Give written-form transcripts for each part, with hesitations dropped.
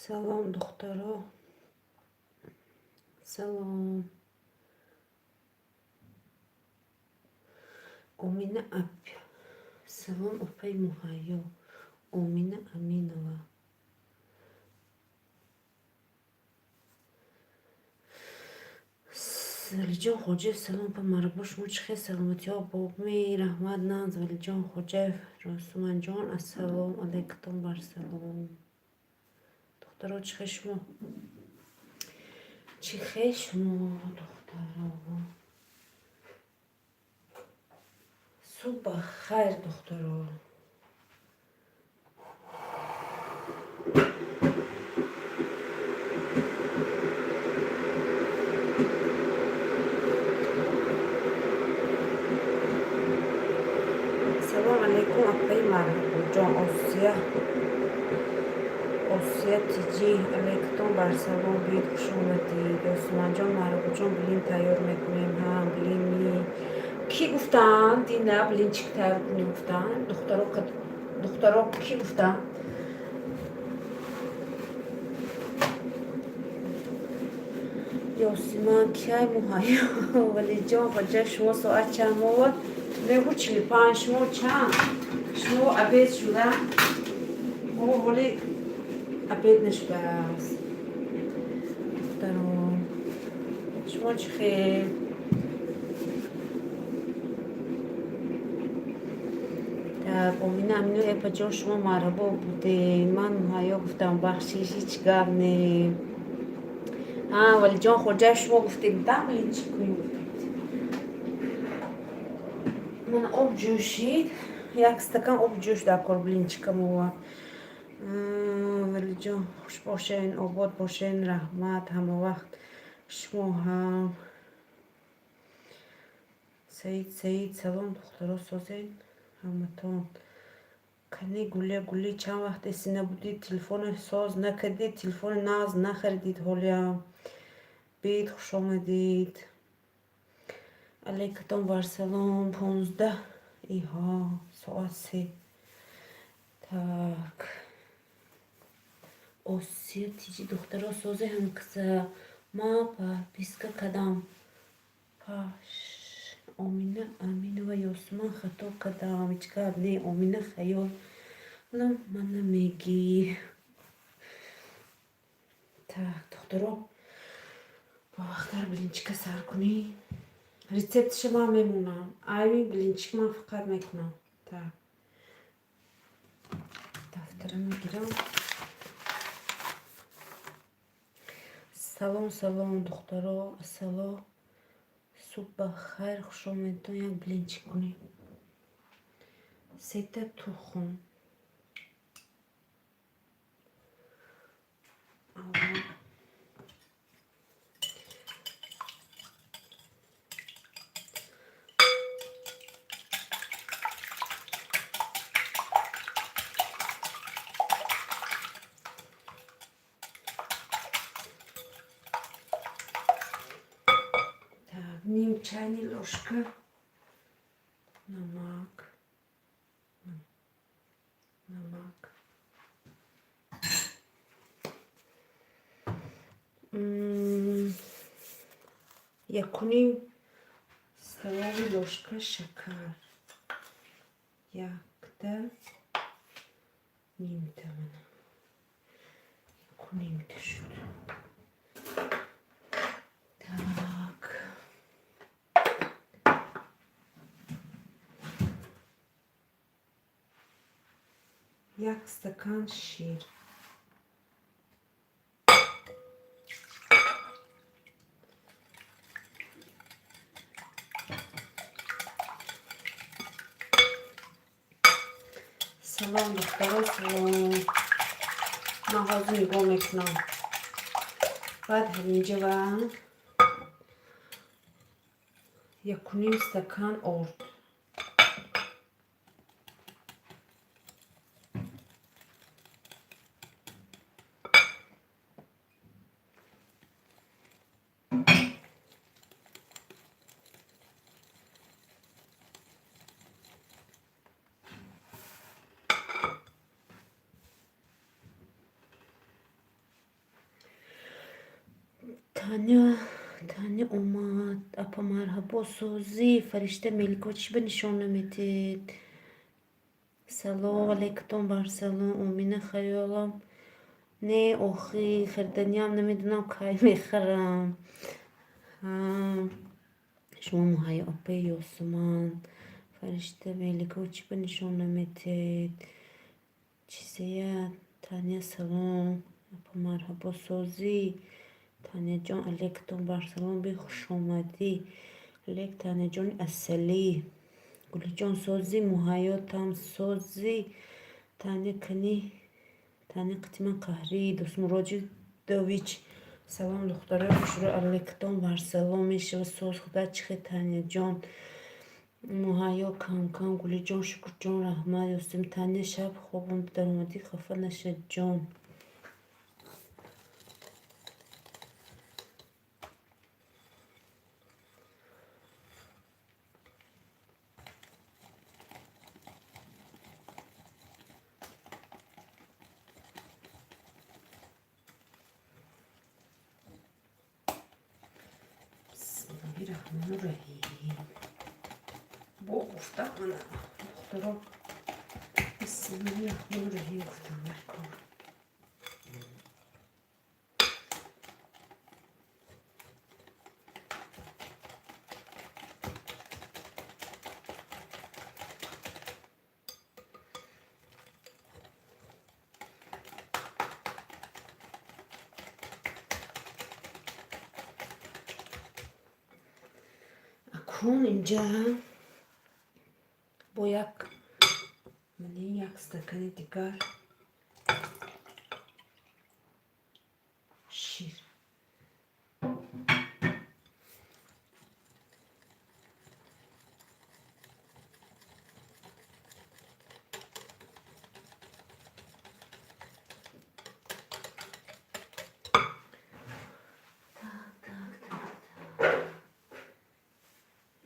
سلام دخترا. سلام. امینه اپ. سلام اپای مهیا. امینه امینова. ولیجان خوجه سلام پا مربوش موچ خیلی سلامتی ها بابمی رحمت نانز ولیجان خوجه رسومان جان السلام علیکم بر سلام دخترا چی خشمو دخترا صبح خیر دخترا. سلام علیکم اپای مرحبا جان آسیا تیجی علیکم بر سلام بید خوش اومدید عثمان جان مرحبا جان بلین تیار میکنیم هم بلینی کی گفتن دینا بلین چی تیار کنیم گفتن دخترا کی گفتن یاسمان کی موهایا ولی جان خجا شما ساعت چند بود بگو 45 شما چند شما عبید شدن او ولی عبید نشده است دختران شما چی خیلی در امین امینو اپا جان شما مرحبا بوده من موهایا گفتم بخشیش هیچ گرد نی ولی جان خجا شما گفته بودم ولی چی کنیم من آب جوشید یک استکان آب جوش در کار بلینچکم اومد ولی جان خوش باشین آباد باشین رحمت همه وقت شما هم سعید سلام دخترا سازین همتون کنی گلی چند وقت سینه بودید تلفن ساز نکردید تلفن ناز نخریدید حالیم بید خوش آمدید علیکتون بر سلام 15 ایها ساعت 3 так آسیا تیجی دخترا سازه هم کسا ما پیسکا کدام پاش امینه و یاسمان خطا کدام هیچ کرد نه امینه خیال من نمیگی так دخترا با وقتر بلینچکا سر کنی ریسپتش ما میمونم آیوین بلینچک من فقط میکنم tak دفتر میگیرم سلام دخترا السلام صبح خیر خوش آمدید یک بلینچک کنیم سیت تخم نیم چайный ложка نمک یکونیم столовый ложка شکر یکده نیمده منم یکونیمده شد так یک استکان شیر سلام دخترا سلام مغازه نگاه میکنم بعد اینجا و یکونیم استکان آرد تانیا اومد. اپا مرحبا سوزی فرشته ملیکا چی به نشون نمیدید؟ سلام علیکم بر سلام امین خیالم. نه آخی خردنیم نمیدونم کی میخرم. شما موهای آبه یاسمان فرشته ملیکا چی به نشون نمیدید؟ چیزیه تانیا سلام اپا مرحبا سوزی تانیا جان علیکم بر سلام بی خوش اومدی. لیک تانیا جان اصلی گلی جان سوزی موهایاتم سوزی تانیا کنی تانیا قطیما قهری دوست مراجی دویچ سلام دختره خوشرو علیکم بر سلام میشه سوز خدا چخی تانیا جان موهایا کم کم گلی جان شکر جان رحمت یاستیم تانیا شب خوابم در اومدی خفه نشد جان. بسم الله الرحمن الرحیم. با گفته کنم دخترا بسم الله الرحمن الرحیم گفتم برکن. اکنون اینجا با یک استکان دیگر شیر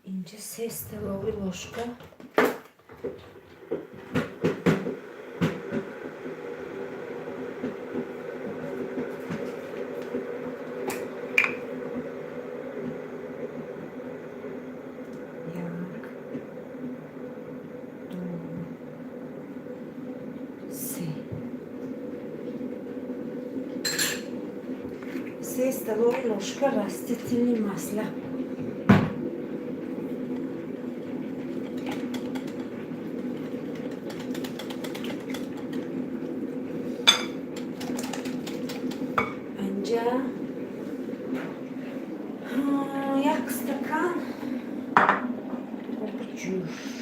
اینجا 3 استکان لاشکا سه استکان لاشکا رستیتلی مسله اینجا یک استکان آب جوش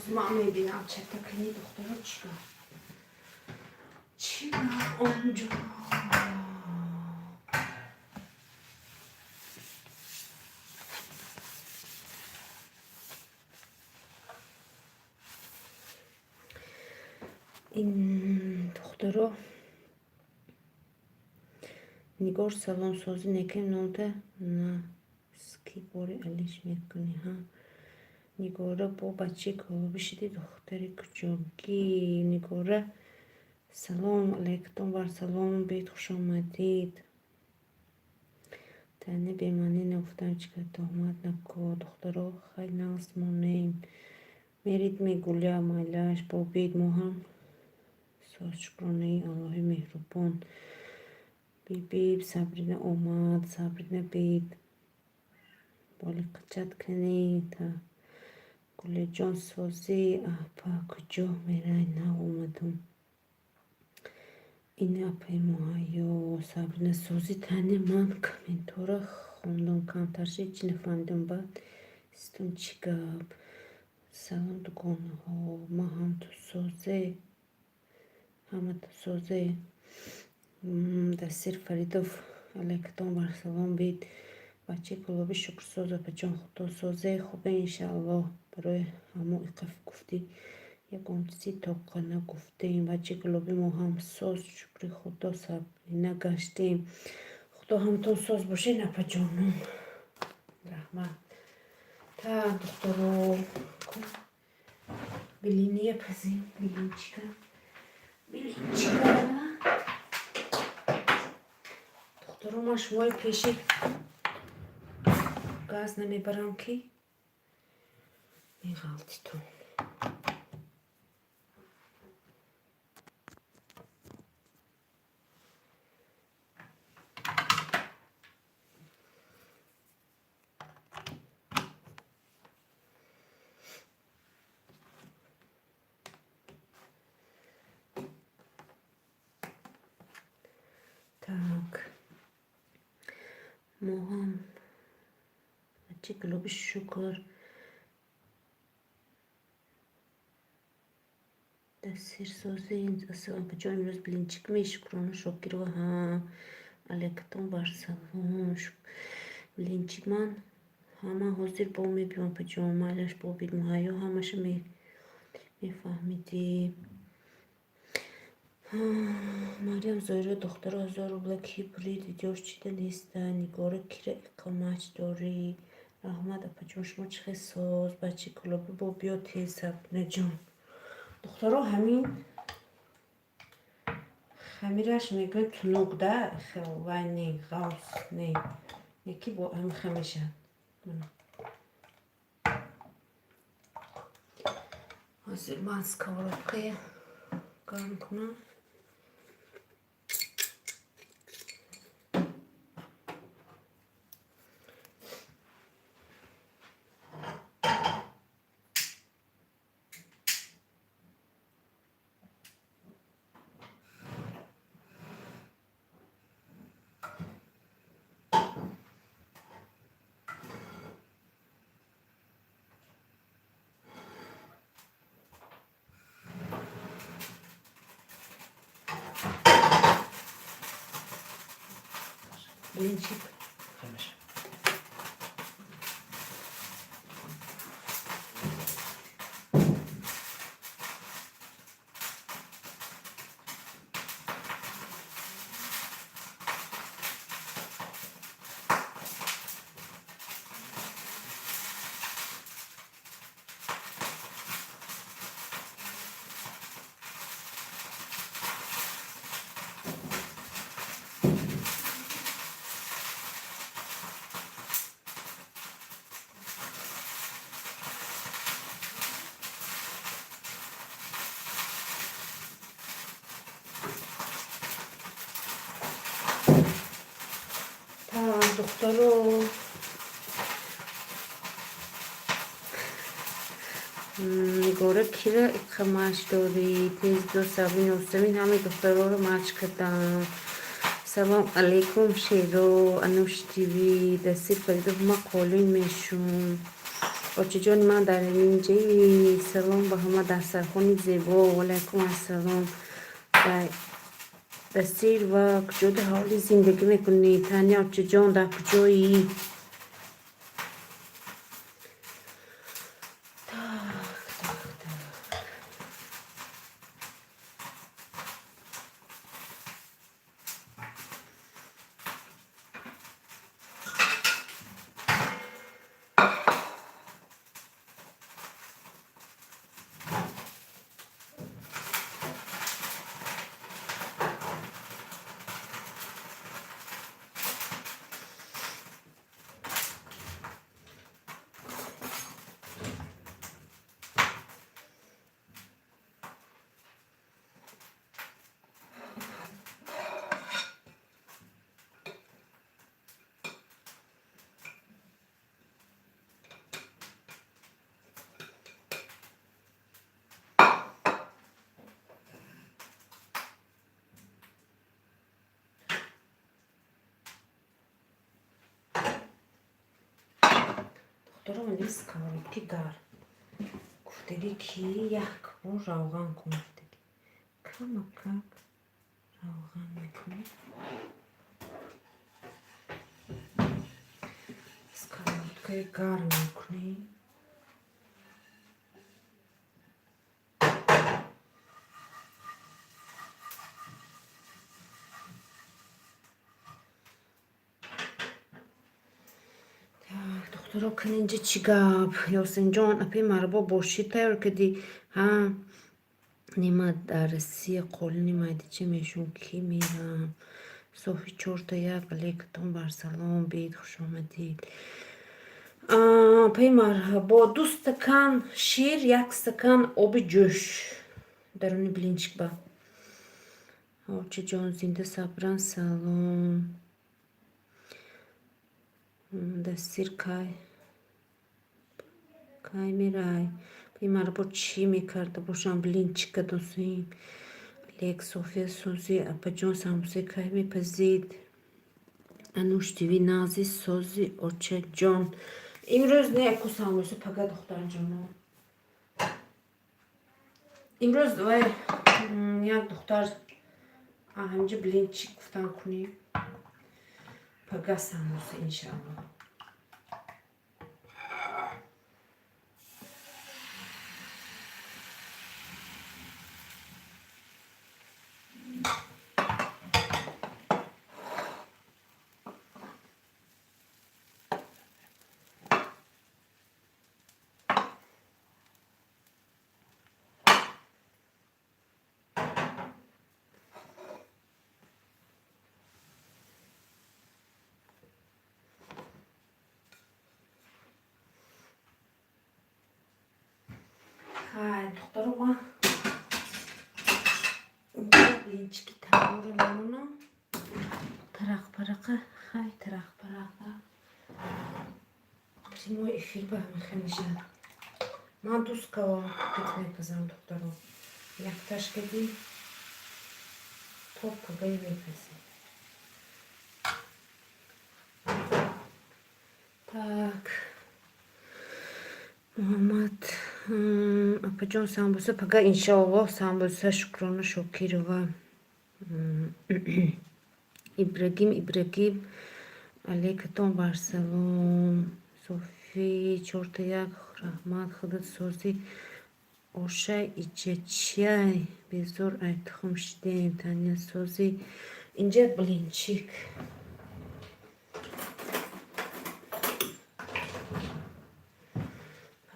ما میبینم چطکنی دخترها چیکار اونجا این دخترها نگار سلام سازی نکن نامده نه سکی باری علیش میکنی ها نگاره با بچه کلابی شدی دختری کچوکی نگاره سلام علیکم بر سلام بیت خوش آمدید تنه بیمانی نفتم چکر تهمت نکو دخترها خیلی ناس مونیم میرید میگوله مایلاش با بید مهم شکرانه الله مهربان بی صبرینه اومد صبرینه بید بالی قچت کنی تا گل جان سازی اپا کجا میره نه اومدم این اپای ماهایو صبرینه سازی تنه من کامنتورا خوندم کمترشه چی نفهمیدم بعد استون چی گب سلام دکانه ها ما هم تو سازه همه تو سازه دستیر فریدوف علیکتان بر سلام بید بچه کلابی شکر سازه بچان خدا سازه خوبه انشاءالله برای همو اقف گفتی یکم سی طاقه نگفتیم بچه کلابی ما هم ساز شکر خدا سبری نگشتیم خدا همتون ساز باشه نپا جانم رحمت تا دخترو بلینیه پزیم بلین چیکار دخترو ما شمای پیشی گاز نمیبرم که میغلطی تو так ما هم بچه کلابی شکر دستیر سازه این اصلا بچه امروز بلینچیک می شکرانه شکر و هم علیکتون بر سلام بلینچیک من همه حاضر با میبیم بچه مالش با بید مهایو همش میفهمیدی مریم زایره دختر 1000 روبل کی برید دیوش چیده نیسته نگاره کیره اقامت داری رحمت اپا شما چه ساز بچه کلابی با بیا تیز سبنه جان دخترها همین خمیرش میگن تنوق ده خلوانی غوص نه یکی با هم خمیشه حاضر من سکارپه گرم کنم بلینچیک خمیشه دخترو نگاره کیره اقامش داری تیز دو سبین و سبین همه دخترها رو مچ کردم سلام علیکم شیرو انوش تیوی دستی فریده ما قولین میشون بچه جان من در اینجای سلام به همه در سرخونی زیبا و علیکم السلام. بسیر و کجا حال زندگی میکنی؟ تانیا بچه جان در کجایی؟ دخترم نیست کاری گار گفتگی کی یک بار روغن کنید کم روغن میکنید اسکالوتکای گار میکنید. دخترا کنینجا چی گاب یاسین جان اپی مربا باشی تایر کدی ها نیمه درسی قول نیمه دی چه میشون کی میرم صوفی چورتا یک علیکتون بر سلام بید خوش آمدید. پی مرحبا 2 استکان شیر 1 استکان آب جوش درونی بلینچک با آچه جان زنده صبران سلام دستیر کای میرای پی مرحبا چی میکرده باشم بلینچک دوستیم لیک صوفی سوزی اپا جان ساموزی کای میپزید انوش دیوی نازی سوزی آچه جان امروز نه اکو ساموزی پگه دختر جانم امروز یک دختر همینجا بلینچک گفتن کنیم پگه ساموزی انشاءالله. های دخترم بلینچکی تمام میمونم ترق پرقه های ترق پرقه زیمای افیر به همه میشه من دوست که کت میپزم دخترم یک تشکیدی توپ پگه میپزم так محمد اپا جان سامبوسه پگه انشاءالله سامبوسه شکرانه شکر ابراهیم علیکتون بر سلام صوفی چورت یک رحمت خودت سوزی اوشه ایچه چیای بزور ایتخم شدیم تانیا سوزی اینجا بلینچیک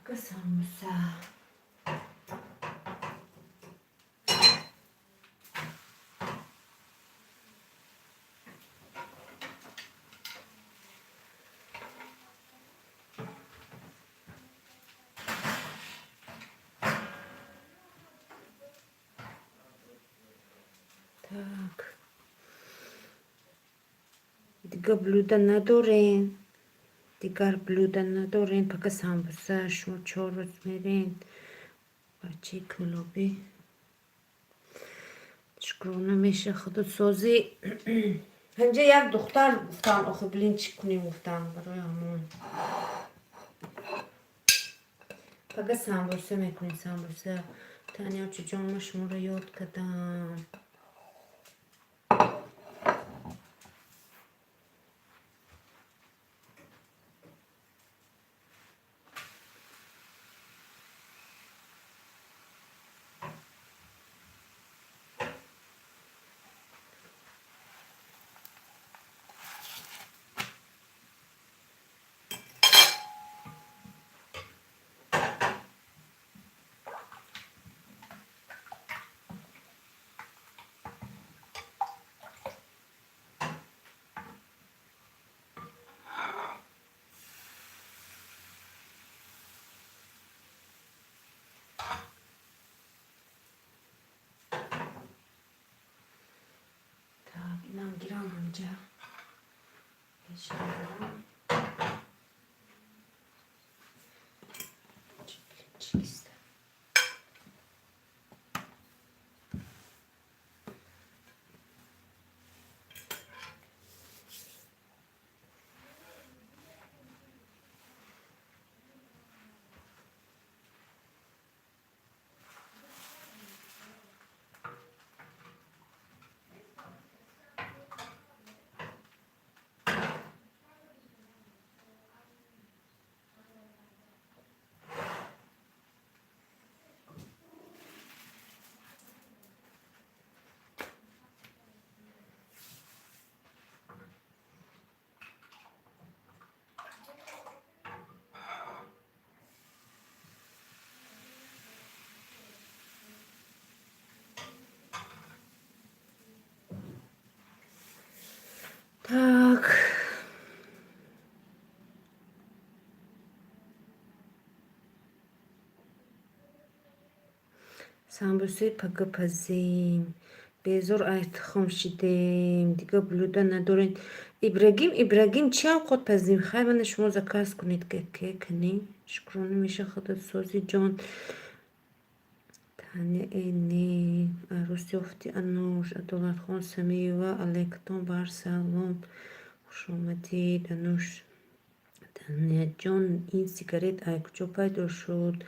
پگه ساموسه так دیگه بلوده ندارین دیگر بلوده ندارین پگه سامبوسه شما 4 روز میرین بچه کلوبی شکرانه میشه خودت سازی هنجا یک دختر گفتن آخه بلینچک کنیم گفتن برای همون فقط سمبوسه میکنیم. سمبوسه تانیا جان شما رو یاد کردم. اینم گیرم اینجا چیست. Так. سمبوسه پگپزیم. بزور ایتخام شدیم. دیگه بلوده ندارین. ابراهیم چی اوقات پزیم؟ خیلی من شما زکاس کنید که کنی. شکرانه میشه خودت سازی جان. تانه اینی عروس یافتی انوش عدالت خان سمی و الکتون بر سلام. خوش آمدید انوش. تانه جان این سیگارت ای کجا پیدا شد؟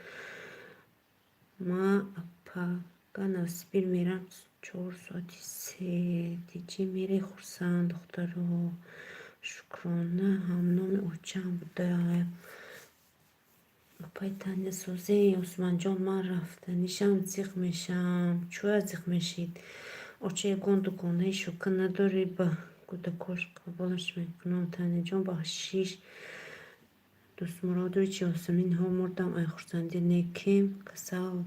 ما پاگان اسپیر میرم 4 ساعتی 3 دیجی میری خورسند دخترو. شکرانه همنام اوچم بوده. پای تنه سوزی عثمان جان من رفتنیشم زیغ میشم. چوه زیغ میشید؟ اوچه گند و گونه شکر نداری با گودکاش قبالش میکنم. تنه جان بخشیش دوست مرادوی چی آسمین ها مردم ای خورسندی نیکیم کسال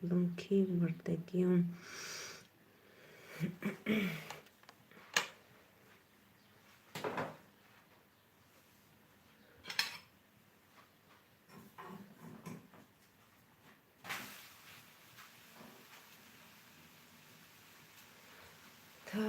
لونکی مردگیم. تا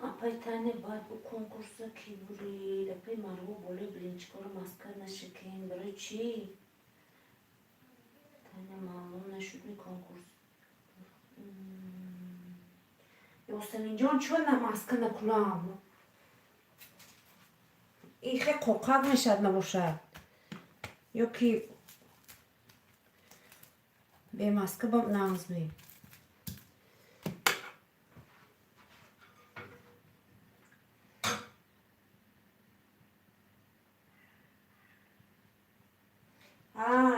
اپای تنه باید با کنکورسا کی برید. اپای مرگو بوله برینچکار مسکر نشکین. برای چی؟ تنه معلوم نشد می کنکورس یاسمین جان چون نماسکه نکنم این خیلی قوقب میشد نباشد یا که به ماسکه با نازمی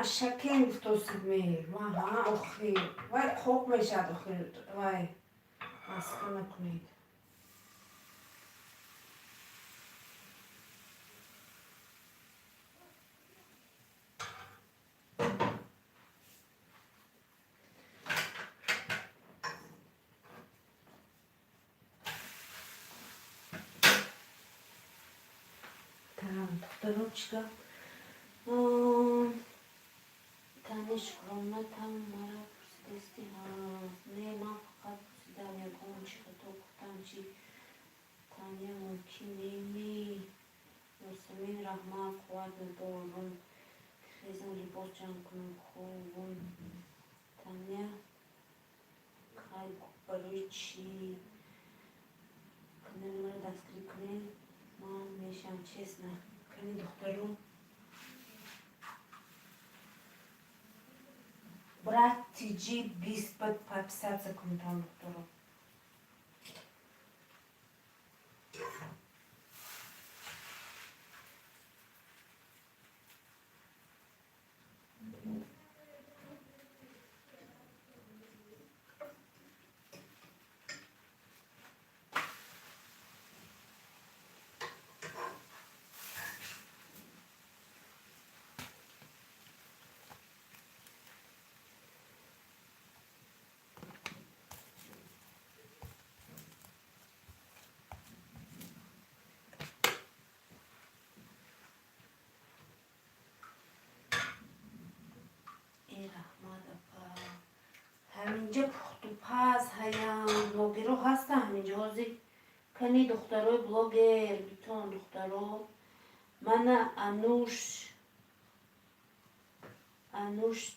شکل توصیب می آخی وای خوب میشد آخی وای ماسکه نکنید tamam دخترم چیکار تنش کنم tam مرا پرسیدستی نه من فقط پرسیدم یکم چیکار تو گفتم چی تانیا ممکن نیمی یاسمین رحمت قوت بارون خیزم لباس جمع کنم خوبون تانیا خیلی برای چی کنه مرا دستگیری کنه من میشم چیز نه کنی دخترم برات تیجی 20 بد подписаться к моему доктору. همینجا پخت و پز هیم بلاگرها هستن همینجا حاضر کنی دخترای بلاگر بیتون دخترها من انوش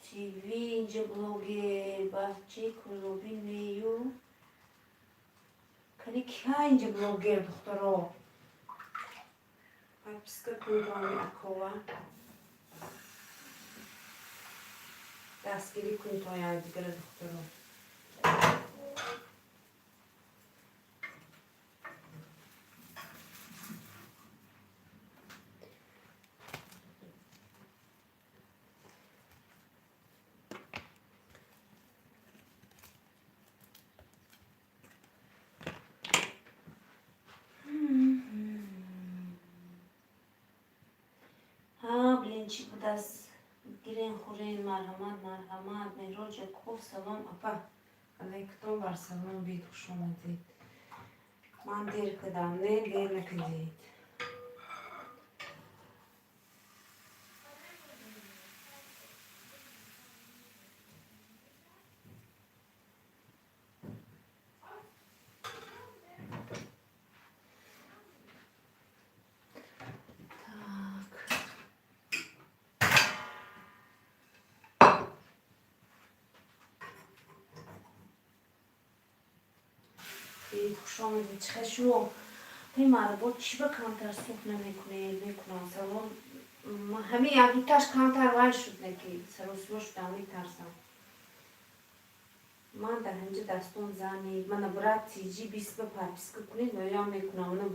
تیوی اینجا بلاگر بچه کلوبی نیو کنی که اینجا بلاگر دخترها پسکه کنی اکوا دستگیری کنی تا یاد دیگر دخترها بلینچی بود از گیرین خورین مرحمت مهراج یکوب سلام اپا علیکتون بر سلام بید خوش آمدید من دیر کدم نه دیر نکدید خوش آمدید چه شما هی مربوط چی به کانتر سوخ میکنم سلام همه یک دوتاش کانتر وای شد نکی سروسیو شدم میترسم من در اینجا دستون زنید من برات تیجی 20 به پرپسکه کنید و یا میکنم من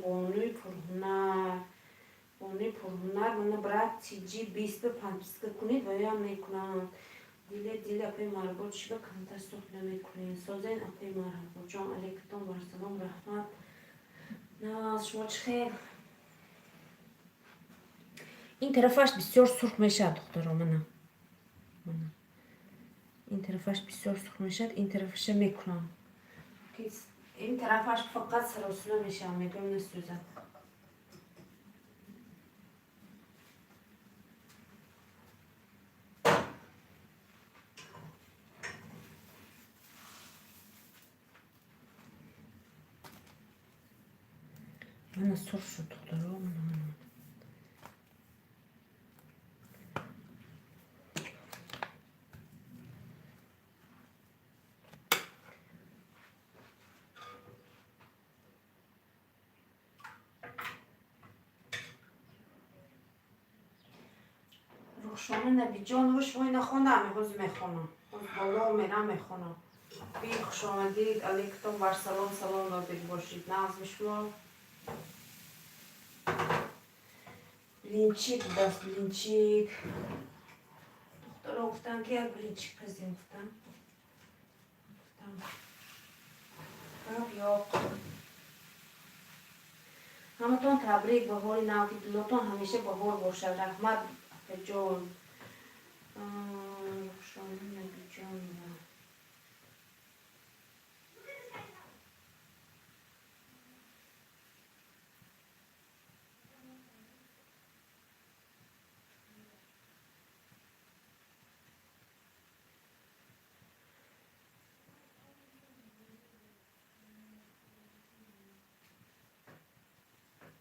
بانوی پرهنر من برات تیجی 20 به پرپسکه کنید و یا میکنم دیل اپی مربوط چی به کانتر سوخ نمیکنید سازین اپی مربوط جان علیکتون بر سلام رحمت نه شما چه خیر این طرفش بسیار سرخ میشد دخترم من این طرفش بسیار سرخ میشد این طرفش میکنم این طرفش فقط سراسلو میشه میگم نسوزد من سرخ شد دخترم شما نبی جان و شما نخونم میخوز میخونم بالا میرم میخونم بی خوش آمدید علیکتون بر سلام داده باشید نازم شما بلینچیک دست بلینچیک دختر گفتن که یک بلینچیک پزیم گفتن یا همتون تبریک به حال نو که دلتون همیشه به حال باشه رحمت به جان شما نبی جان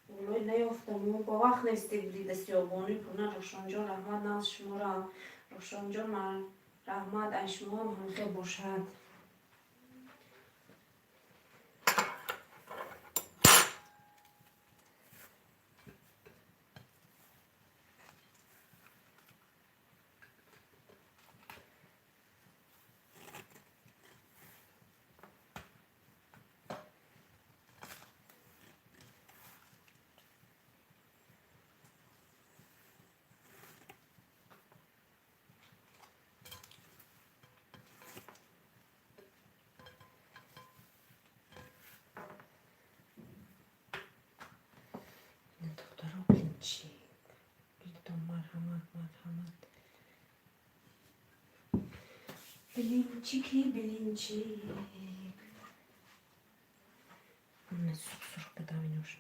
اولای نیافتم و با وقت نیستی بودی دستی آبانی کنه روشان جان رحمت ناز شما را روشان جان من رحمت از شما هم همخیر باشد دخترها بلینچیک بلیتون مرحمت بلینچیک من سرخ بدم این روشن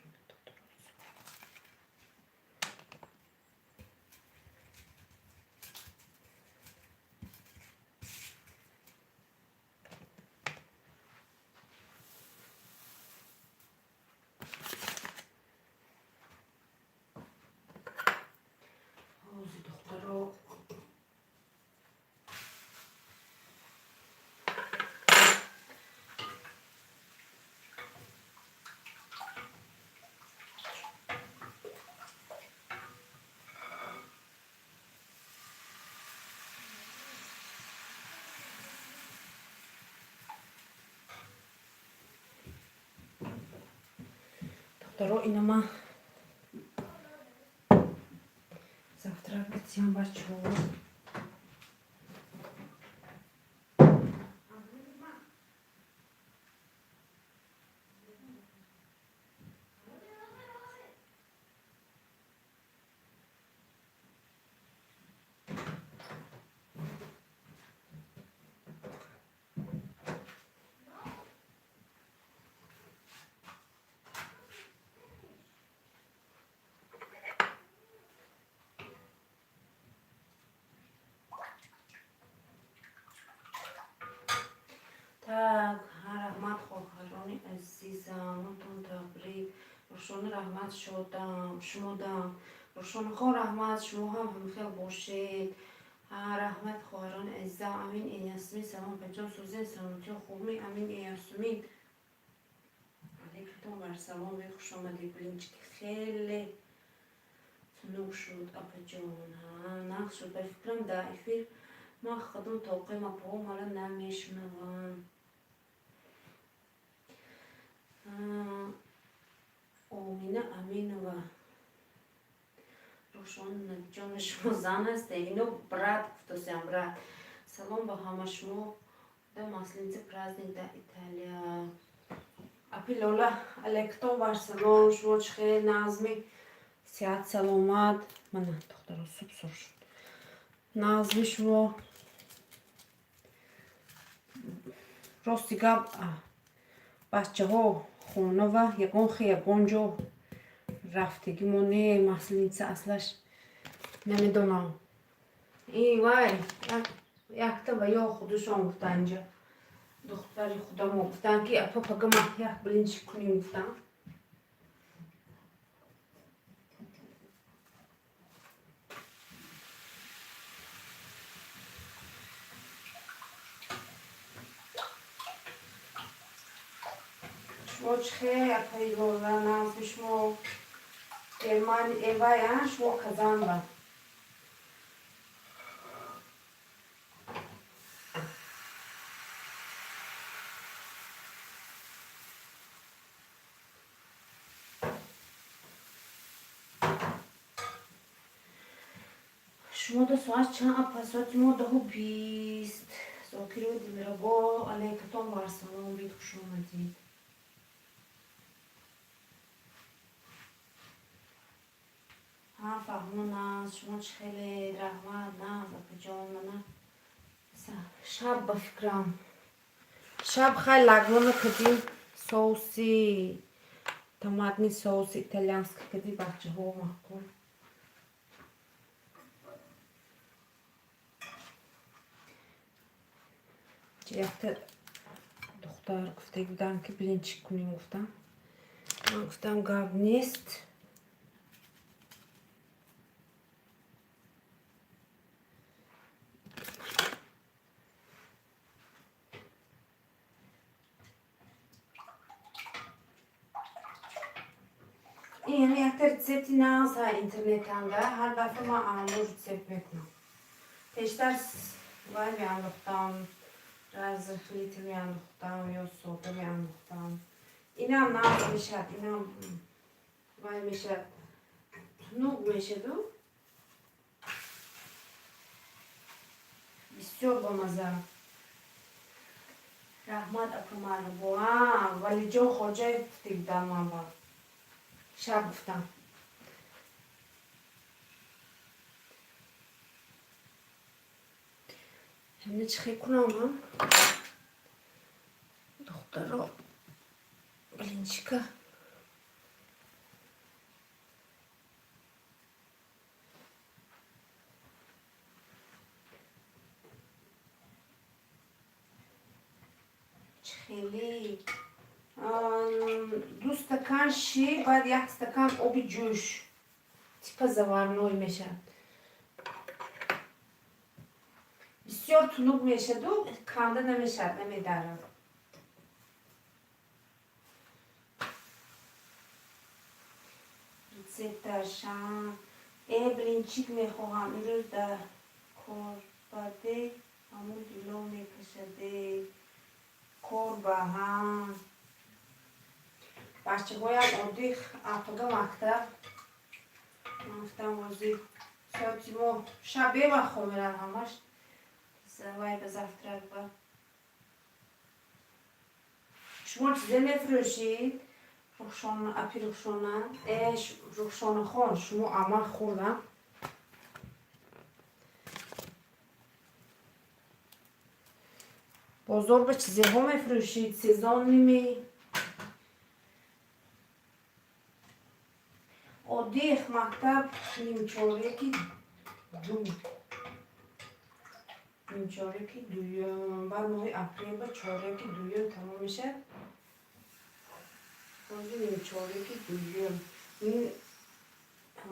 دخترها دخترها اینما завтрак битсям бачу. Так, رحمت خواهران عزیزم تون تبریک روشان رحمت شمودم روشان خواه رحمت شما هم همخیر باشید رحمت خواهران عزیزم امین ایاسمین سلام بچان سوزین سلامتی و خوبی امین ایاسمین علیکتون بر سلام خوش آمدی بلینچ خیلی تنوک شد اپا جان نقص شد بفکرم در افیر ما خودم توقع ما پاهم حالا نمیشنوم آمینه امین و روشان جان شما زن است اینو برات گفتم برات سلام به همه شما در مسلینز پرازنیک در ایتالیا اپی لولا الکتو بر سلام شما خیلی نازمی صحت سلامت من دختر صبح سر شد نازمی شما راستی گب بچه ها خونه و یکون جا رفتگی مونه مسلینسه اصلش نمیدونم ای وای یک تا یا خودشون گفتن اینجا دختری خودم گفتن که اپا پاگم یک بلینچ کنیم گفتن شما چه اپایی لولا نازم شما ایمان ایوای شما کزان با شما دا ساعت چند اپسات ما ده و 20 زاکر و دیمرگا علیکتان برسانه بید خوش آمدید. ها فهمون است شما چه خیلی رحمت نه زکر جان نه شب با فکرم شب خیلی لگمون کدیم соуси томатный соус итальянский кади бачаҳо маҳкум якта духтар гуфта будам ки блинчик кунем гуфтам ман гуфтам гап нест این یک رецепти наст интернетанда ҳар дафъа ман амро рецепт мекунам пештар вай меандохтам разрыхлитель меандохтам ё сода меандохтам инам наст мешад инам вай мешад тунук мешаду бисёр бомаза раҳмат акамаро бо валиҷон хоҷаев гуфте будам ман ба شب گفتم همینه چی خیلی کنم من دخترها بلینچیکا خیلی 2 стакан шир баъд 1 стакан оби ҷӯш типа заварной мешад бисёр тунук мешаду канда намешад намедарад рецепташам блинчик мехоҳам имрӯз дар корбаде ҳамун дило мекашаде кор ба ҳам бачаҳоям оддӣ афтага мактаб мафтам озӣ соати мо шаб бевақт хо мерам ҳамаш вай ба завтрак ба шумо чизе мефурӯшед апи рухшона рухшонахон шумо амал хӯрдам бозор ба чизеҳо мефурӯшед сезон ними оддих мактаб нимчореки дуюм ба моҳи апрел ба чореки дуюм тамом мешад рози нимчореки дуюм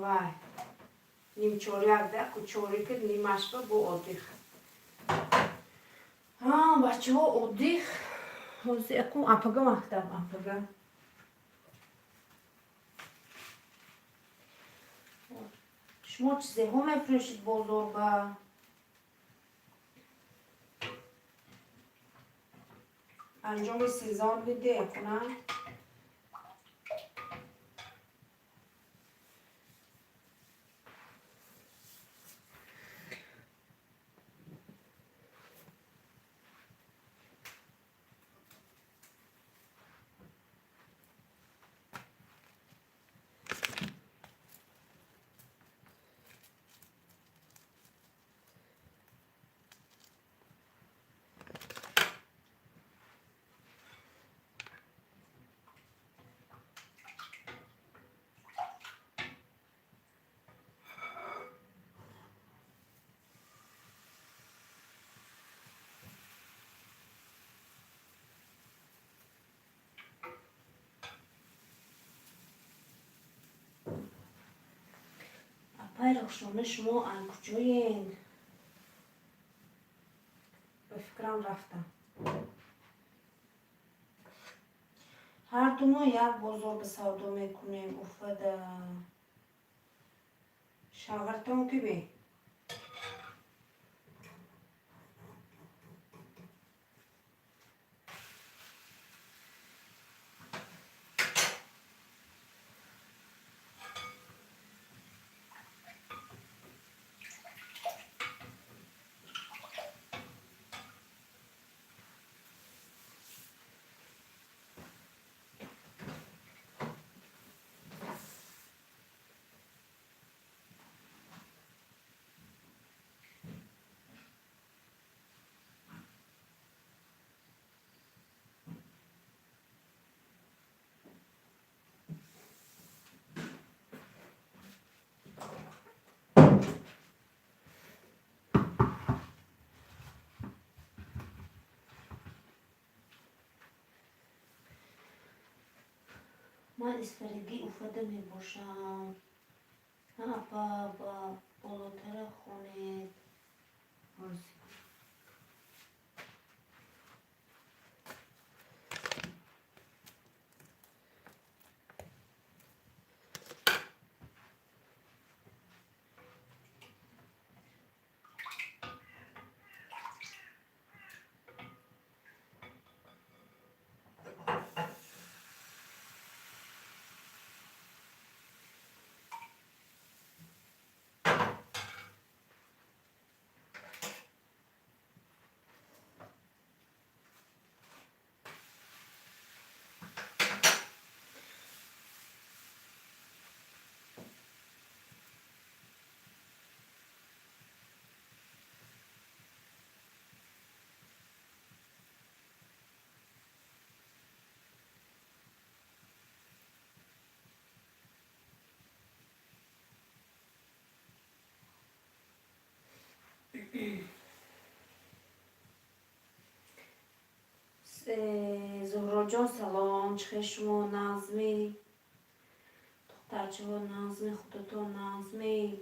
вай нимчоряк даку чореки нимашба бо оддих бачаҳо оддих ҳози акум апага мактаб апага шумо чизеҳо мефурӯшед бозор ба анҷоми сезон видео кунам апай рӯшона шумо анкуҷоен ба фикрам рафтам ҳардумо як бозор ба савдо мекунем уфада шавҳартон ки бе من اسفرگی افتاده می باشم. ها با بالاتر خونه برسی. زهرا جان سلام، چه شما نظمی؟ دخترچه ها نظمی، خودتون نظمی؟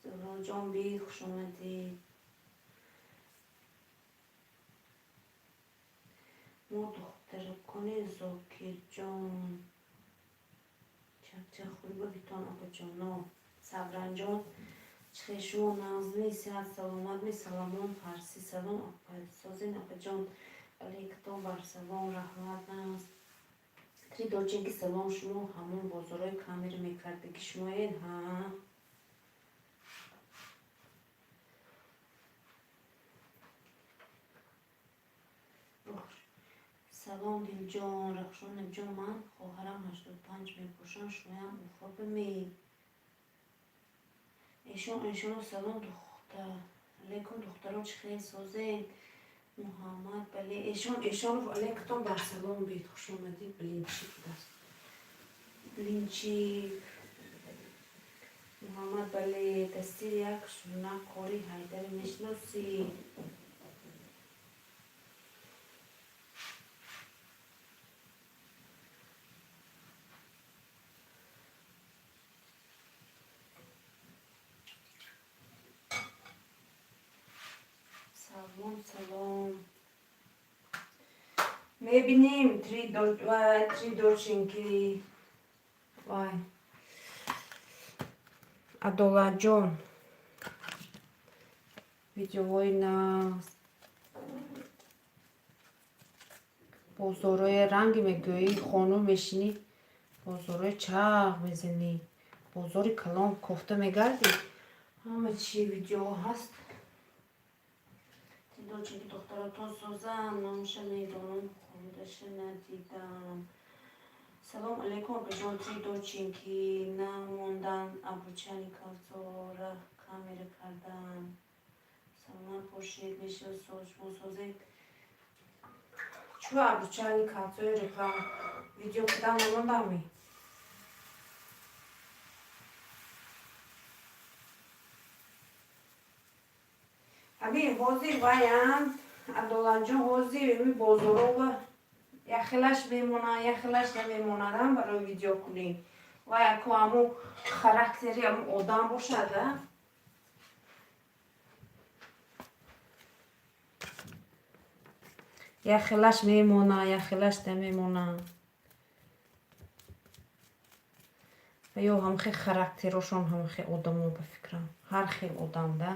زهرا جان بی خوش آمدید. ما دختر کنه زاکر جان چه خوبی بیتان آقا جانا. صبران جان چه شما نظمی؟ صحت سلامت می سلامان پرسی سلام آقا سازین آقا جان علیکتان بر سلام رحمت نست. تری داچنگی سلام شما همون بازارای کامیر میکردگی شما این ها. سلام دیل جان رخشان جان، من خواهرم 85 میپوشن شما هم اوفا بمی. ایشون سلام دختر علیکم دختران چه خیلی سازین محمد بله ایشون علیکتان بر سلام بید خوش آمدید. بلینچی دست بلینچی محمد بله دستی یک شونه کاری حیدر میشناسی. سلام میبینیم تری دورچینکی وای عدالت جان ویدیوهای نه بازارای رنگ میگویی خانوم میشینی بازارای چرخ میزنی بازاری کلام کوفته میگردی همه چی ویدیو هست. دورچینکی دختراتون سازن نامشه میدونم خودش ندیدم. سلام علیکم بجان تری دورچینکی نموندن ابروچنی کلتوره کامیره کردن. سلام پرشید میشه سازید چو ابروچنی کلتوره رقم ویدیو کدام نموندمی. ابی حوزی باید عبدالله جان حوزی بمی بازارو و یخلش میمونه یخلش نمیمونه برای ویدیو کنی و یکو همو خرکتری همو آدم باشده یخلش میمونه یخلش نمیمونه و یا هم خیلی خرکترشون هم خیلی آدمو بفکرم هر خیلی آدم ده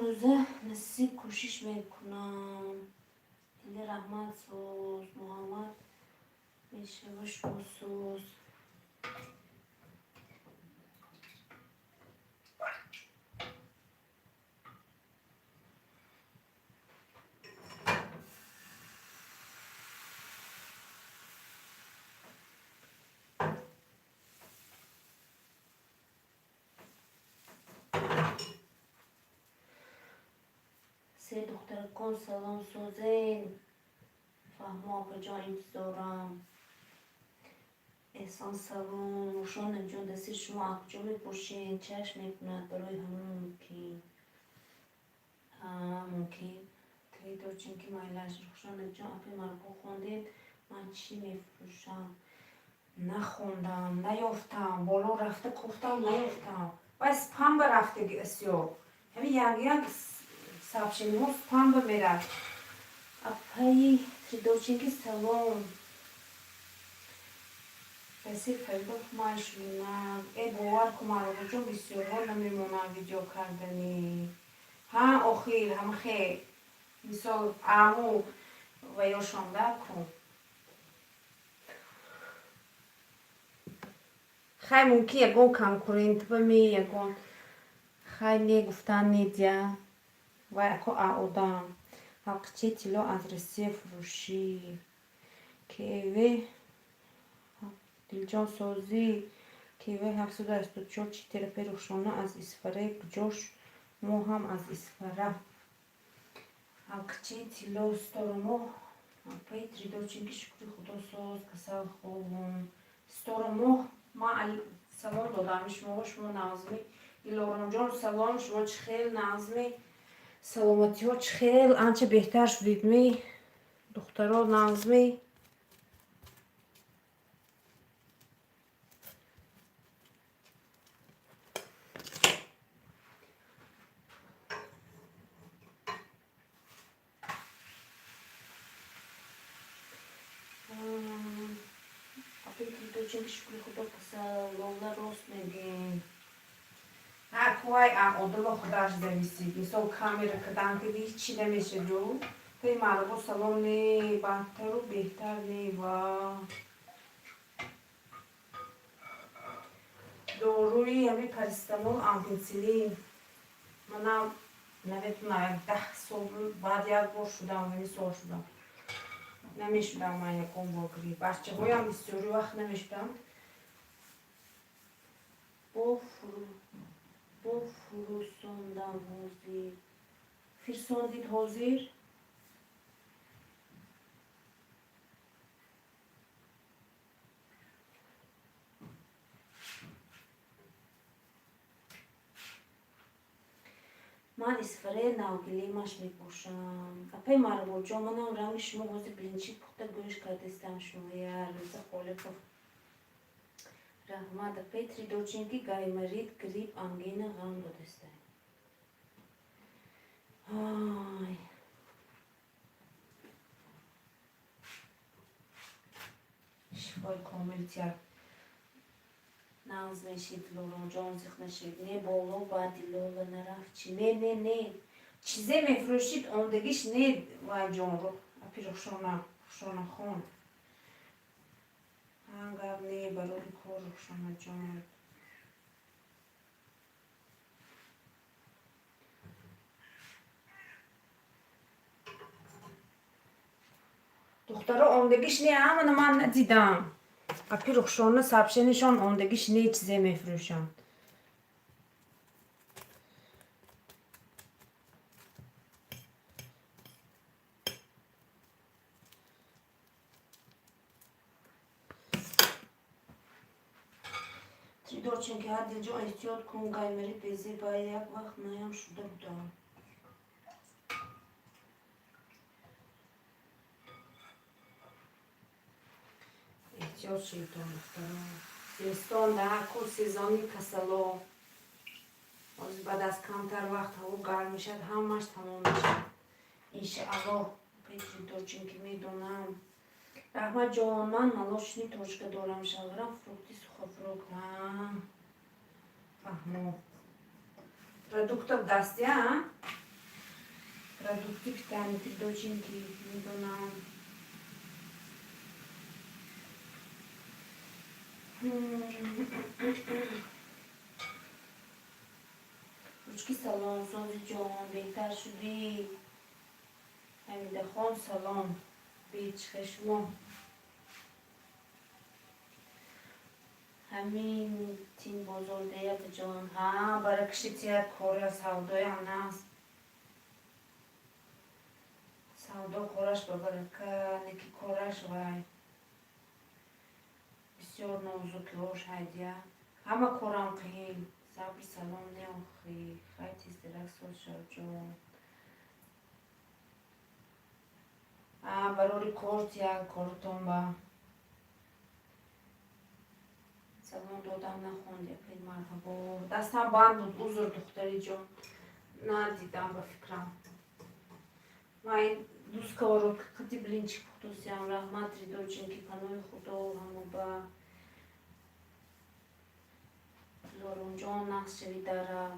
روزه نصیب کوشش میکنم. دلی رحمت سوز محمد میشه وش سوز سه دختر کن سلام سوزین فهمو آقا جان انتظارم. احسان سلام روشان جان دستی شما اقجا میپوشین چشم میکند برای همون که تریدورچینکی مایلش روشان جان اپی مربو خوندید من چی میفروشم نخوندم نیافتم بالا رفته گفتم نیافتم و سپام رفته سیو همین یک سابشنی ها سپام میره اپی تریدورچینکی سلام کسی پرداخت مایشونم ای باور کن مربو جان بسیارها نمیمونم ویدیو کردنی ها آخیر هم خیر مثال عمو و یا شانده کن خیلی ممکن یکون کنکورنت به می یکون خیلی گفتن نیدیا و یکو آدم حقچه تیلو از رسی فروشی کیوی دلجان سازی کیوی 784 چی ترپی روشانه از اسفره بجوش مو هم از اسفره حقچه تیلو ستارمو پای تریدورچینکی شکری خدا ساز کسل خوبم ستارمو ما سلام دادم شما نازمی ایلارم جان سلام شما چه خیلی نازمی سلامتی ها چه خیلی آنچه بهتر شدید می دخترها نازمی اپی تریدورچینکی شکری خدا کسل والله راست میگین کوهای آدم خودش زمینید مثل کامera کدام که هیچی نمیشه جو پی مربو سلام نی بهتر و بهتر نی و داروی همین پاراستامول آمپیسیلین منم نمیتونم 10 سال بعد یک بار شدم همین سال شدم نمیشدم من یکم باگری بچه هایم بسیاری وقت نمیشدم با فروساندن حاضر فرساندید حاضر من اسفره نوگلیمش میپوشم اپی مربو جان منم رنگ شما حاضر بلینچی پخته گوش کردستم شما یا روز خالق رحمت اپی تریدورچینکی گایمرید گریب انگین غم دادستم آی شفای کامل تیر ناز نشید لوران جان زخ نشید نه بالا بعدی لولا نرفت چی نه چیزه میفروشید آمدگیش نه وای جان رو اپی روشانه خون هنگام نه برای کار روشانه جان دخترها آمدگیش نه همه من ندیدم اپی روشانه سبشنشان آمدگیش نه چیزه میفروشن تریدورچینکی هر دل جان احتیاط کن گایمری بیزی باید یک وقت نایم شده بودم احتیاط شدید دخترها زمستان در کل سیزانی کسلا از بعد از کمتر وقت هوا گرم میشد همش تمام میشد انشاءالله پی تریدورچینکی میدونم رحمت جان من ملاشنی توشکه دارم شلغرم فروکتی سخفروک فهمو продуктов دستی ها продукти питания тریدورچینکی میدونم روچکی سلام سازی جان بهتر شدی حمیده خان سلام بیچ خشمو همین تیم بزرگیت جان ها برای کشیتیت کار سودای هم هست سودا کارش ببرکه نکی کارش وای بسیار نازکی هاش هدیه همه کارم قیل صبر سلام نیاخی خیلی تیز درک سال شد جان برای کورت یا کورتون با سلام دادم نخوند یکی مرحبا دستم بند بود عذر دختری جون ندیدم به فکرم من دوست کارو خطی بلینچی پختوسیم رحمت ریدو چنکی پنوی خدا همو با زارون جان نقش شوی داره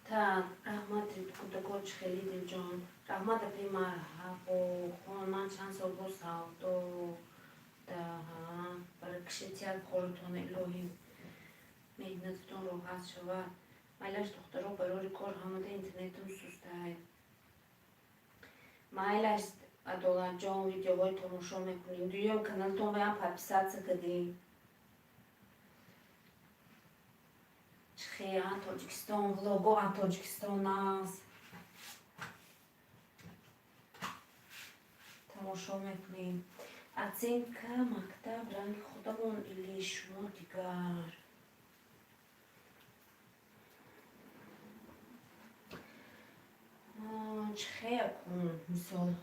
تا رحمت رید خداگوش خیلی دل جان رحمت پی مرحبا خون من چند سال بود سعودو برای کشتی از کارتون الهی مهنتتون راحت شود مایلش دخترها برای کار همه اینترنتتون سوسته مایلش ادالت جان ویدیوهای تماشا میکنیم دویم کانالتون هم подписаться کردیم خیلی تاجیکستان ولاگو از تاجیکستان است تماشا میکنیم از این که مکتب رنگ خودمون ایلی شما دیگر خیلی کن مثال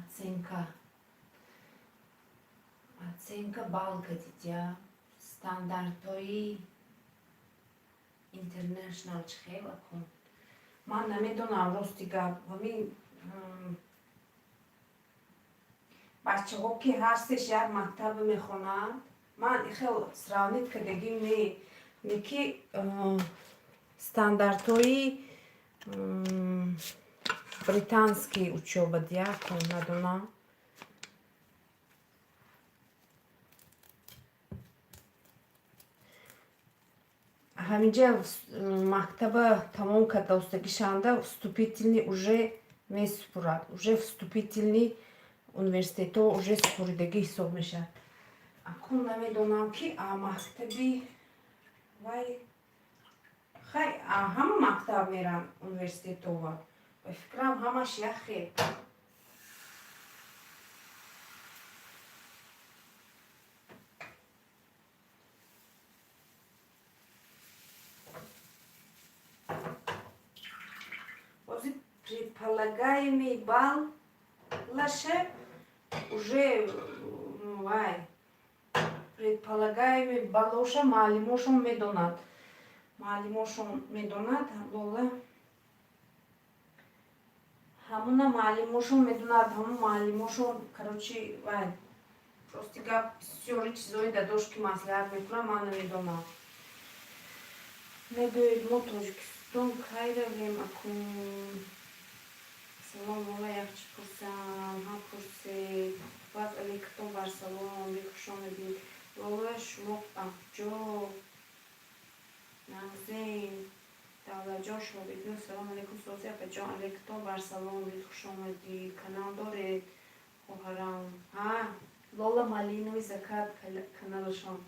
از این که بالکه دیدیا ستانداردهای اینترنشنال خیلی کن من نمیدونم راستیگه همین بچه ها که هستش یک مکتب میخونند من خیلی سراونید کردگیم که ستانداردهای британский учеба дьякон надуна همینجا مکتب تمام کرده устагишанда вступительный уже месупурад уже вступительный университето уже супуридагӣ ҳисоб мешавад акун намедонам ки мактаби вай хай ҳама мактаб мерам университетова به فکرم همش یخه бозӣ предполагаемый бал лаше уже вай предполагаемый балоша маълимошон медонад лола ҳамуна маълимошон медунад ҳамун маълимошон короче вай прости гап бисёри чизои дадош ки маслиҳат мекунам ман намедонам медоед мо тоҷикистон кай равем акун салом мола якчи пурсам ҳам пурсед баъд алейкум барсалом бихушомедед лола шумо ақҷо нағзем давлатҷон шумо бидун салом алейкум сози апаҷон алейкум барсалом бед хуш омадед канал доред хоҳарам лола малинови закат каналашон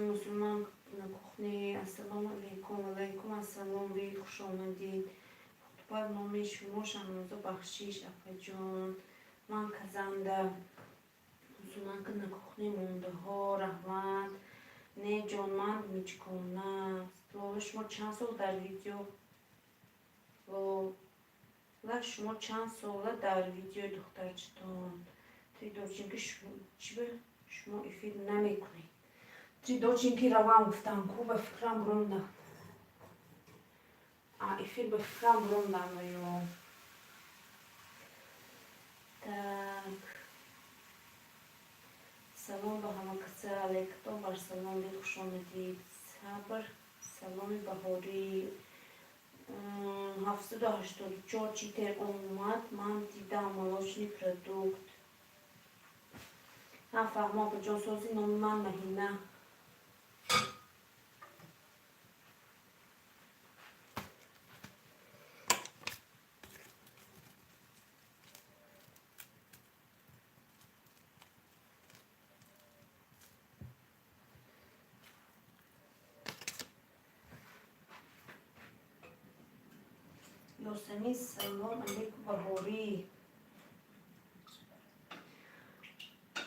мусулман на кухне ассалому алейкум алейкум ассалом бед хуш омадед хутбат номи шумо шаҳноза бахшиш апаҷон ман казанда мусулманка на кухне мондаҳо раҳмат не ҷон ман мичкона лола шумо чанд сол дар видео лола шумо чанд сола дар видеои духтарчатон тридорчинки шумо эфир намекунед тридорчинки равам гуфтам ку ба фикрам рондам эфир ба фикрам рондам ё так салом ба ҳама каса алейкум барсалом бед хуш омадед сабр саломи баҳорӣ 784 читер омад ман дидам молочный продукт نفهمم به جاسوسی نام من مهینه یاسمی سلام علیکم بهاری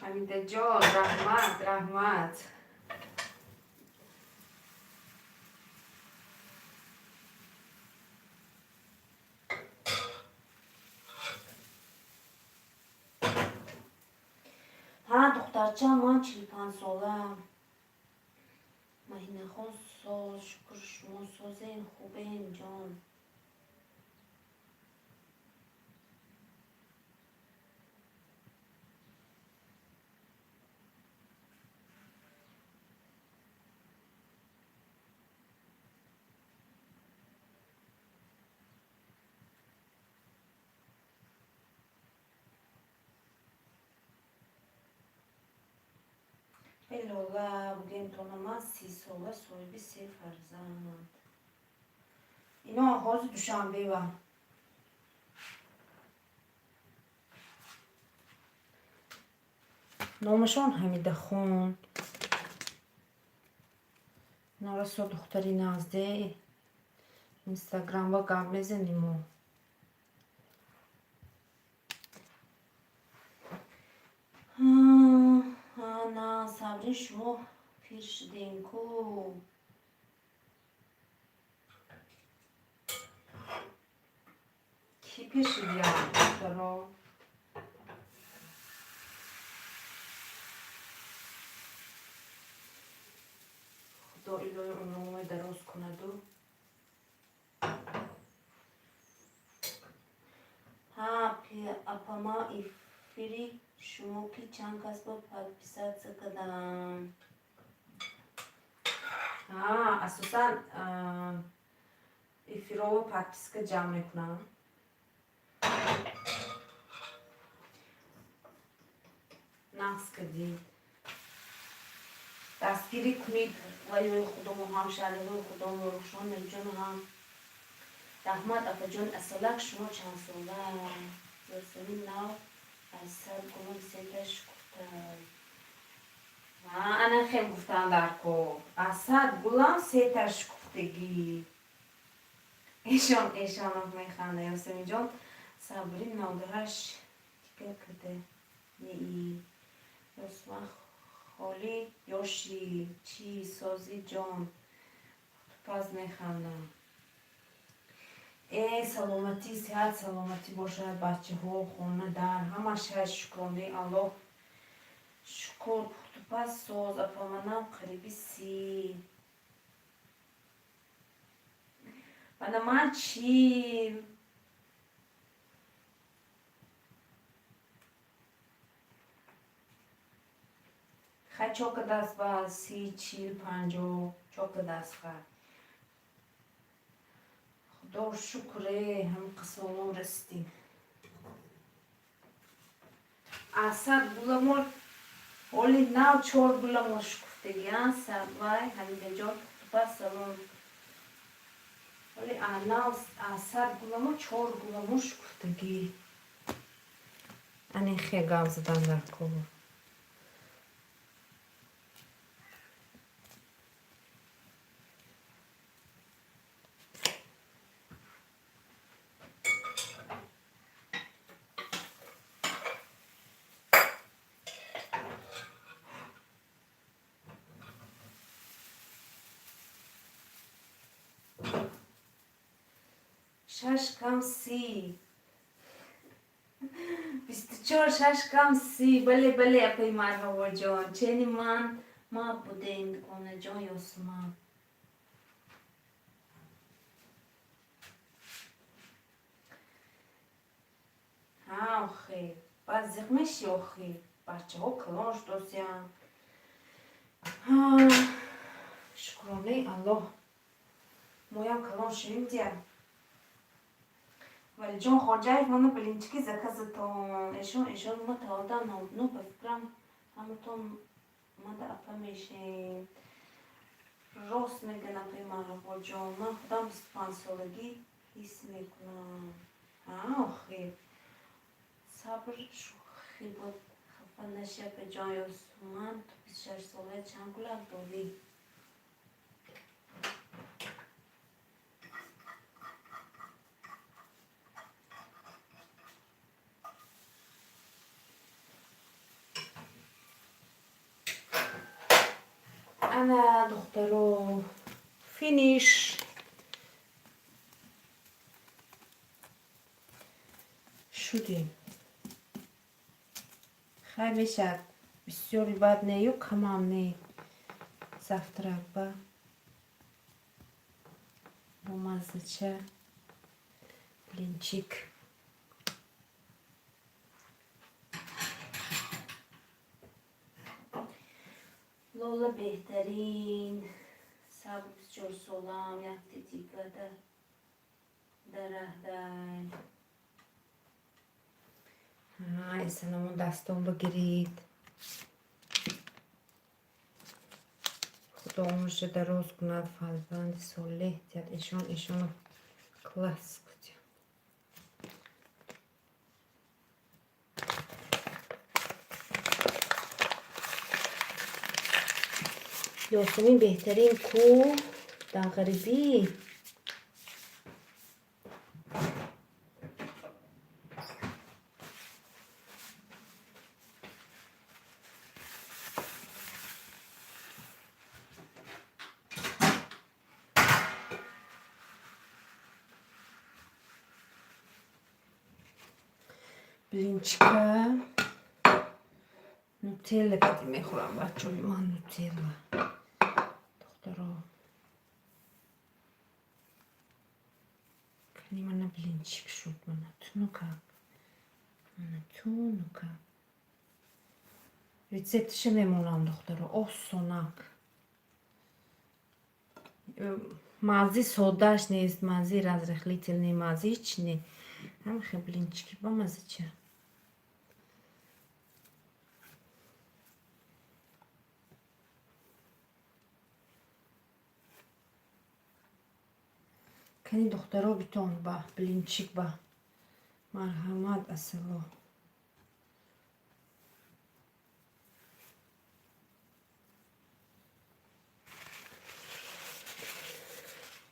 حمیده جان رحمت ها دخترچه من 45 سالم مهینه خون ساز شکر شما سازین خوبین جان Hellola, bugün tonuma 30 ساله صاحبی 3 فرزند اینا آغاز دوشنبه و نامشان حمیده خان نارسا دختری نزده اینستاگرام و گپ میزنیم و نه صبری شما پیر شدین کو کی پیر شدی دخترا خدا الهی عمرمو دراز کند و ها پی اپاما ایفری شما که چند کس با پسد کدم اساسا ایفرا و پدپیسک جمع میکنم نقص کردید دستگیری کنید ولی خودمو هم شرقی خودمو روشان جان هم رحمت اپا جان اصلاک شما چند ساله یاسمین نو از سر گمان سیدش گفتن انا خیلی گفتن در کو از سر گلان سیتش گفتگی ایشان هم میخنده یاسمین جان صبری نودهش دیگه کده نی یاسمین خالی یاشی چی سازی جان پس میخندم ای سلامتی صحت سلامتی باشد بچه ها خونه در همش هست شکرانه الله شکر پس ساز اپا منم قریبی سی بنا من چی خیلی چوک دست با 30 40 50 چوک دست خواهد خدا شکره هم قسممون رستیم اصد بولمول اولی نو 4 بولمول شکفتگی اصد وای همیده جا پس سلام اولی نو اصد بولمول 4 بولمول شکفتگی اینی خیلی گام زدن در کور شش کم 30 24 6 کم 30 بله اپی مرحبا جان چنی من ما بودین کنه جان یاسمان آخی بعد زخمش آخی بچه ها کلانش دوستیم شکرانه الله مویم کلان شویم دیم ولی جان خواجه منو بلینچکی زکه زتان ایشون ما تا آدم نو بفکرم همونطور ما در اپا میشیم راست میگن اپای مرحبا جان من خودم 25 سالگی حس میکنم آخی صبر شوخی بود خفه نشه به جای من تو 26 ساله چند گلک داری انا دخترو فینیش شدیم خیلی میشد بسیاری بد نه و کم هم نه زفترک با مزه چه بلینچیک لولا بهترین صبر بسیار سلام یک دیگه درهدن اسنمون دستم بگیرید خدا عمرش دراز کند فرزند صالح دید ایشون کلاس کند یاسمین بهترین کو در غریبی بلینچکا نوتیلا کدی میخورم بچه های من نوتیلا دخترها کنی من بلینچک شد من تو نوکا ریسپتش میمونم دخترها آسونک مازی سوداش نیست مازی رزرخلیتل نی مازی هیچ نی هم خیلی بلینچکی با مزه چه کنی دخترها بیتون با بلینچک با مرحمت اصلا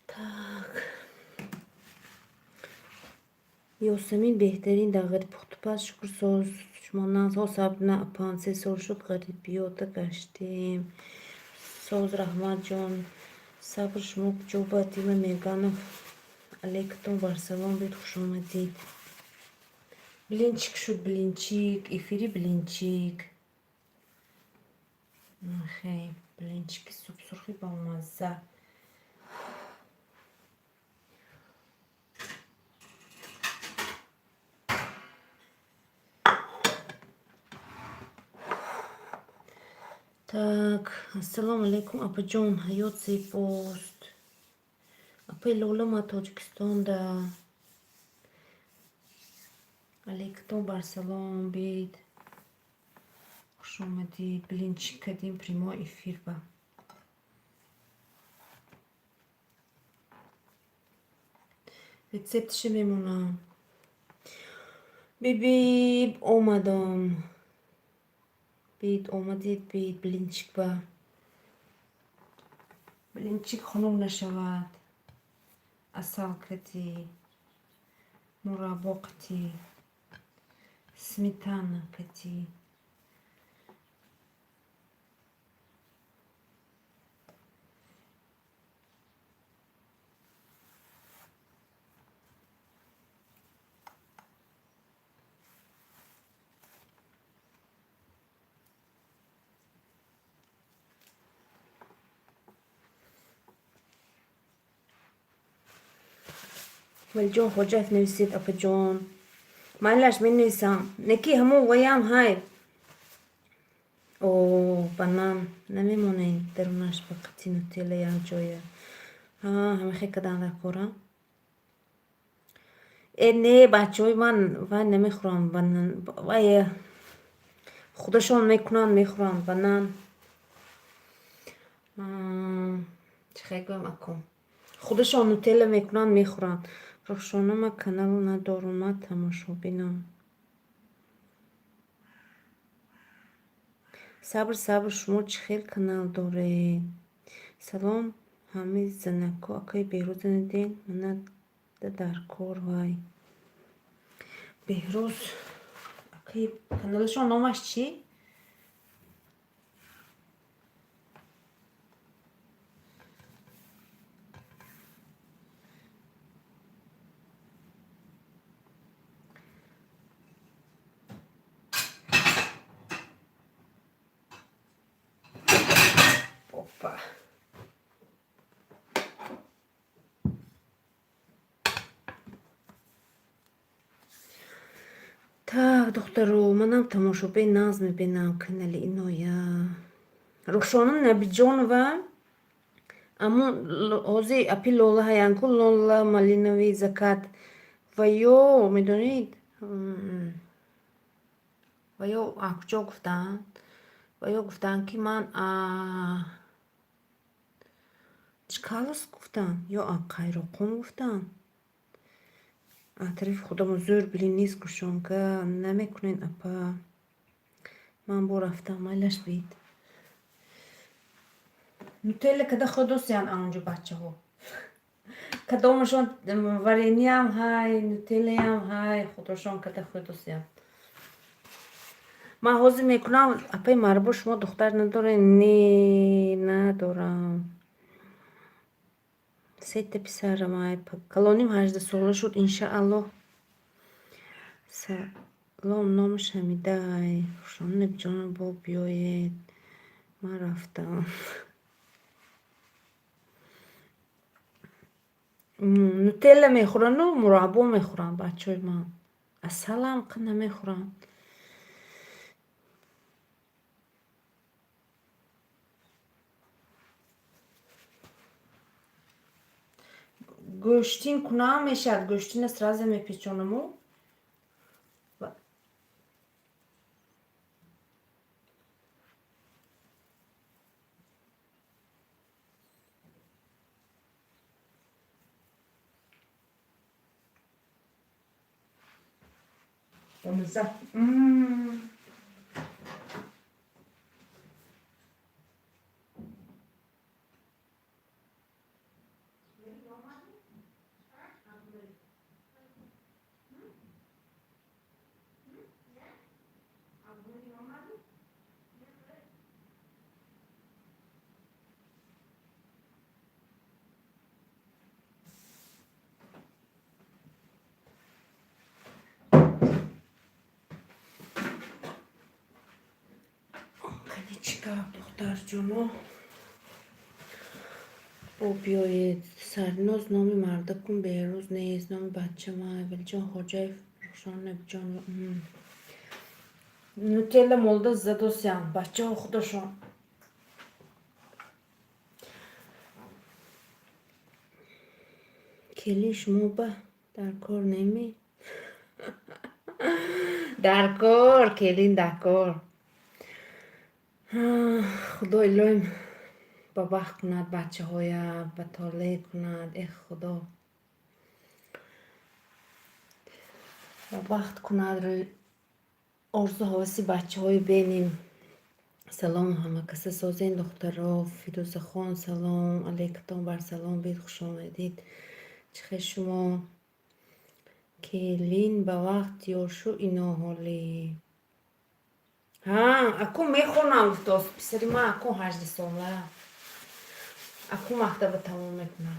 tak یاسمین بهترین در غریب پخت پس شکر ساز شما نازها سب نه 5 سال شد غریبیات گشتیم ساز رحمت جان صبر شما جوباتی و میگن علیکتون برسلان بید خوش آمدید بلینچیک شد بلینچیک ایفیری بلینچیک خیلی بلینچیک سوپ سرخی با مزه Так, ассаламу алейкум, апаҷон, ҳаёт зебост. Апаи лолама Тоҷикистонда. Алейкум барсалом бед. Хуш омадид. Блинчик кардим прямой эфир ба. Рецептше мемонам. Бибиб омадам. بید آمدید بید بلینچیک با بلینچیک خنک نشود اصل کتی مربا کتی سمیتانا کتی ولی جون خوجت نویسید اپا جون مالش می نویسم نکی همون ویام های او بنام نمیمونه این درونش با قطی نوتیلا یا جایه همه خیلی کدن را خورم نه بچه های من نمیخورم وای خودشان میکنن میخورن بنان چه خیلی اکو خودشان نوتل میکنن میخورن. رخشانه ما کانال ندارم، ما تماشا بینم. صبر شما چه خیلی کانال داره. سلام همه زنکو اکای بهروز ندین من در کار وای بهروز اکای کانالشان نامش چی؟ اوپا так духтаро манам тамошобои нағз мебинам канали Иноя. Рухшона Набиҷонова аммо ҳозир апи Лола ҳаянку Лола Малинави Закат ва ё медонед ва ё куҷо гуфтанд ва ё гуфтанд ки ман чкалас гуфтанд ё қайроқум гуфтанд. Тарифи худамон зӯр билин низ кушонка намекунен апа. Ман бо рафтам майлаш бид. Нутелла када ходосян аунҷо бачаҳо. Кадомашон варениам ҳай, нутеллаям ҳай, худошон када ходосян. Ман ҳозир мекунам апаи Марбо шумо духтар надоред? Не, надорам. Сета писарам ай калоним 18 сола шуд иншааллоҳ. Салом номи шамидай Рушона Набиҷонова бо биёед. Ман рафтам. нутелла мехӯрану мураббо мехӯранд бачаҳои ман. асалам қа намехӯранд. гӯштин кунам мешавад. гӯштина сразу мепечонаму каничка духтарҷоно бо биёед. Сарноз номи мардакум Беҳрӯз нест, номи бачамай Валиҷон Хоҷаев Рушона Набиҷонова. нутелла молда задосян бачаҳо худошон. келин шумо ба дар кор неми? дар кор келин дар кор. худо илоҳим ба бахт кунад бачаҳоя ба толе кунад. худо ба бахт кунад. орзу ҳаваси бачаҳои беним. салом ҳамакаса созен духтаро. фирӯзахон салом алейкатон бар салом бед хушомадед. чихел шумо келин ба вақт ёшу иноҳолӣ. аку мехонам уфтос писари ман аку 18 сола аку мактаба тамом мекунам.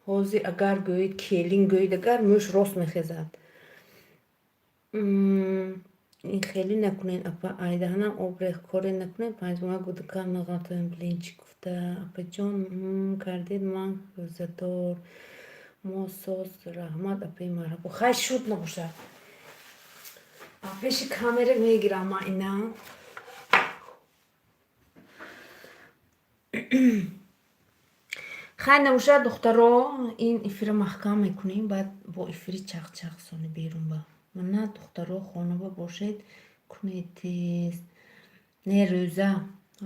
ҳозир агар гӯед келин гӯед агар мӯш рост мехезад. ин хеле накунен апа айдаҳанам обрех коре накунен панҷума гудукам нағатоем билин чӣ гуфта апаҷон кардед ман рӯзадор мо соз раҳмат апаи марҳабо. хай шуд набошад. пеши камера мегирам ман ина. хай набошад духтаро. ин эфира маҳкам мекунем баъд бо эфири чақчақ сони берун ба منا دخترها خانوبه باشد کنید تیز نه روزه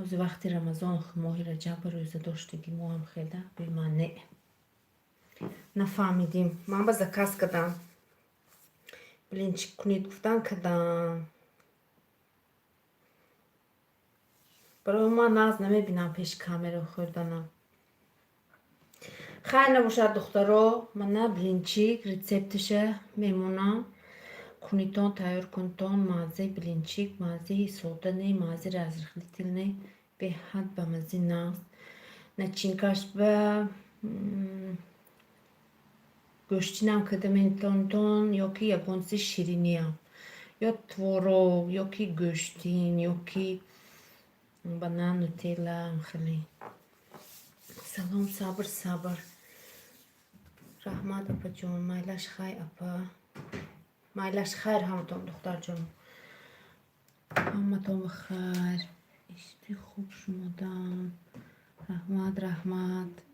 از وقتی رمضان ماه رجب روزه داشتگی ما هم خیلی بی من نه نفهمیدیم من با زکاس کدم بلینچی کنید گفتن کدم برای ما ناز نمیبینم پیش کامرا خوردنم خیلی نباشد دخترها من نه بلینچیک ریسپتشه میمونم کنیتون تیار کنتون مازه بلینچیک مازه سوده نه مازه رازرخلیتل نه به حد به مزه ناز نچینکاش به گوشتینم کدم این تون یا که یکونسی شیرینیم یا تورو یا که گوشتین یا که بنا نوتیلا خیلی سلام صبر رحمت اپا جون مایلاش خیر اپا مایلاش خیر همتون دختر جون همتون بخیر اشتی خوب شمودن رحمت